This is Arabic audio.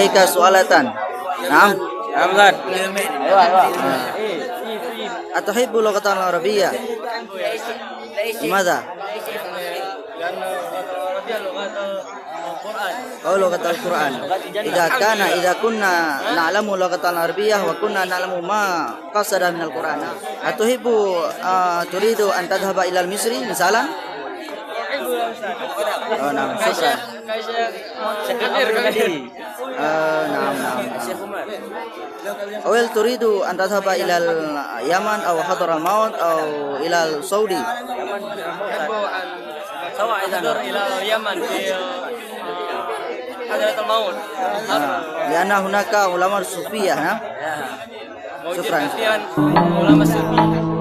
ilaika su'alatan. Naam. Hamzat. أتحب اللغة العربية؟ لماذا؟ أو لغة القرآن. إذا كنا نعلم اللغة العربية وكنا نعلم ما قصد من القرآن، أتحب تريد أن تذهب إلى المصر مثلا؟ نعم شكرا. نعم. أول تريد أن تذهب إلى اليمن أو حضرموت أو إلى السعودي؟ أحضر إلى اليمن في حضرة الموت. لأن هناك علماء صوفية. شكرا. علماء صوفية.